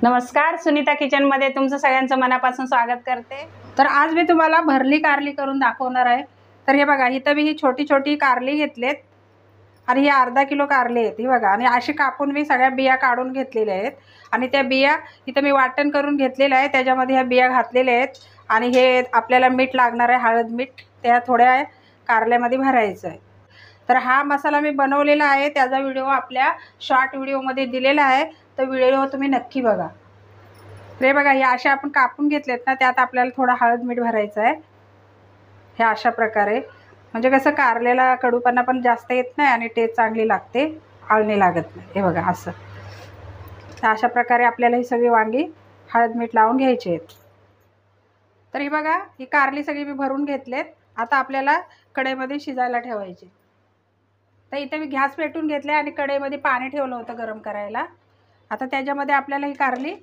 नमस्कार, सुनीता किचनमध्ये तुमचं सगळ्यांचं मनापासून स्वागत करते। तर आज मी तुम्हाला भरली कारली करून दाखवणार आहे। तर हे बघा, इथं मी ही छोटी छोटी कारली घेतलेत आणि ही अर्धा किलो कारली आहेत। ही बघा, आणि अशी कापून मी सगळ्या बिया काढून घेतलेल्या आहेत आणि त्या बिया इथं मी वाटण करून घेतलेलं आहे, त्याच्यामध्ये ह्या बिया घातलेल्या आहेत। आणि हे आपल्याला मीठ लागणार आहे, हळद मीठ त्या थोड्या कारल्यामध्ये भरायचं आहे। तर हा मसाला मी बनवलेला आहे, त्याचा व्हिडिओ आपल्या शॉर्ट व्हिडिओमध्ये दिलेला आहे, तर व्हिडिओ तुम्ही नक्की बघा। हे बघा, हे अशा आपण कापून घेतलेत ना, त्यात आपल्याला थोडा हळद मीठ भरायचं आहे। हे अशा प्रकारे, म्हणजे कसं कारल्याला कडूपणा पण जास्त येत नाही आणि टेस्ट चांगली लागते, आळणी लागत नाही। हे बघा असं, तर अशा प्रकारे आपल्याला ही सगळी वांगी हळद मीठ लावून घ्यायची आहेत। तर ही बघा, ही कारली सगळी मी भरून घेतलेत। आता आपल्याला कढईमध्ये शिजायला ठेवायची। तर इथे मी गॅस पेटवून घेतले आणि कढईमध्ये पाणी ठेवलं होतं गरम करायला। आता त्याच्यामध्ये आपल्याला ही कारली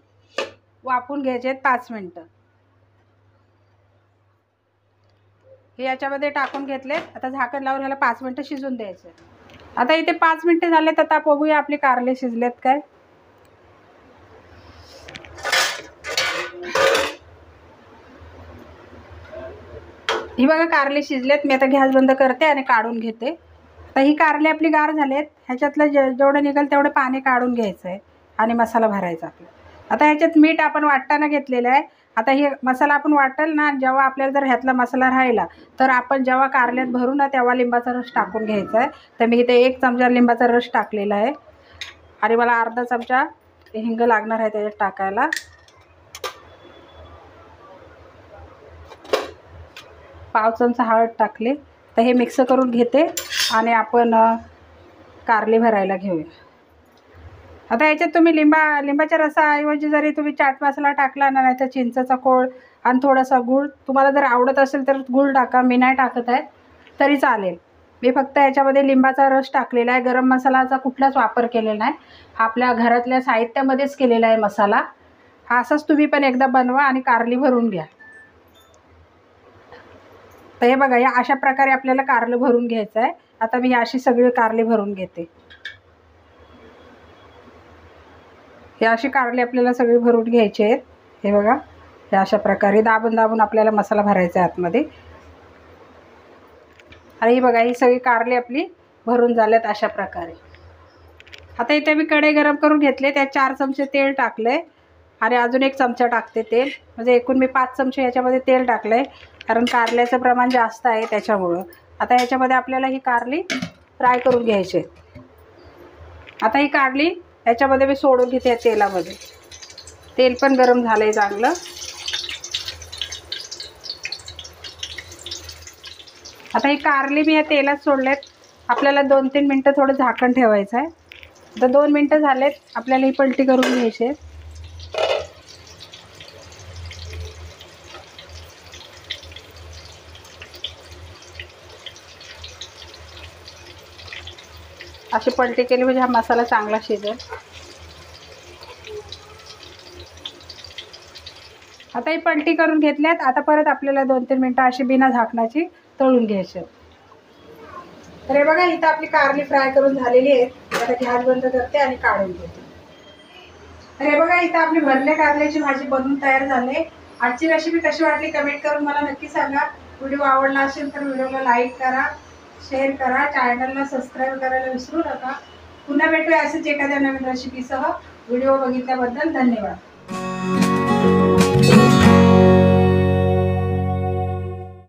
वाफवून घ्यायचे आहेत 5 मिनिटं। हे याच्यामध्ये टाकून घेतले। आता झाकण लावून ह्याला 5 मिनिटं शिजून द्यायचे। आता इथे 5 मिनिटं झालेत, आता बघूया आपली कारली शिजलेत काय। ही बघा, कारली शिजलेत। मी आता गॅस बंद करते आणि काढून घेते। तर ही कारली आपली गार झालेत, ह्याच्यातलं जेवढं निघेल तेवढं पाणी काढून घ्यायचं आहे आणि मसाला भरायचा आपला। आता ह्याच्यात मीठ आपण वाटताना घेतलेलं आहे। आता हे मसाला आपण वाटेल ना, जेव्हा आपल्याला जर ह्यातला मसाला राहिला तर आपण जेव्हा कारल्यात भरू ना, तेव्हा लिंबाचा रस टाकून घ्यायचा आहे। तर मी इथे 1 चमचा लिंबाचा रस टाकलेला आहे आणि मला अर्धा चमचा हिंग लागणार आहे त्याच्यात टाकायला। पाव चमचा हळद टाकली। तर हे मिक्स करून घेते आणि आपण कारली भरायला घेऊया। आता याच्यात तुम्ही लिंबाच्या रसाऐवजी जरी तुम्ही चाट मसाला टाकला ना, नाही तर चिंचेचा कोळ आणि थोडासा गूळ, तुम्हाला जर आवडत असेल तर गूळ टाका, मी नाही टाकत आहे तरी चालेल। मी फक्त याच्यामध्ये लिंबाचा रस टाकलेला आहे, गरम मसालाचा कुठलाच वापर केलेला नाही, आपल्या घरातल्या साहित्यामध्येच केलेला आहे मसाला हा। असाच तुम्ही पण एकदा बनवा आणि कारली भरून घ्या। तर हे बघा, या अशा प्रकारे आपल्याला कारलं भरून घ्यायचं आहे। आता मी अशी सगळी कारली भरून घेते। हे अशी कारली आपल्याला सगळी भरून घ्यायची आहेत। हे बघा, हे अशा प्रकारे दाबून दाबून आपल्याला मसाला भरायचा आहे आतमध्ये। आणि ही बघा, ही सगळी कारली आपली भरून झाल्यात अशा प्रकारे। आता इथे मी कढई गरम करून घेतले, त्यात 4 चमचे तेल टाकले आणि अजून 1 चमचा टाकते तेल, म्हणजे एकूण मी 5 चमचे याच्यामध्ये तेल टाकले, कारण कारल्याचं प्रमाण जास्त आहे त्याच्यामुळं। आता ह्याच्यामध्ये आपल्याला ही कारली फ्राय करून घ्यायची आहे। आता ही कारली याच्यामध्ये मी सोडून घेते तेलामध्ये। तेल पण गरम झालं आहे चांगलं। आता ही कारली मी या तेलात सोडलेत, आपल्याला 2-3 मिनटं थोडं झाकण ठेवायचं आहे। आता 2 मिनटं झालेत, आपल्याला ही पलटी करून घ्यायची आहे। अशी पलटी केली म्हणजे हा मसाला चांगला शिजेल। आता ही पलटी करून घेतल्यात, आता परत आपल्याला 2-3 मिनटं अशी बिना झाकणाची तळून घ्यायची। तर हे बघा, इथं आपली कारली फ्राय करून झालेली आहे। आता गॅस बंद करते आणि काढून घेते। तर हे बघा, इथं आपली भरल्या कारल्याची भाजी बनवून तयार झाली। आजची रेसिपी कशी वाटली कमेंट करून मला नक्की सांगा। व्हिडिओ आवडला असेल तर व्हिडिओला लाईक करा, शेअर करा, चॅनलला सबस्क्राईब करायला विसरू नका। पुन्हा भेटूया असेच एखाद्या नवीन रेसिपीसह। व्हिडिओ बघितल्याबद्दल धन्यवाद।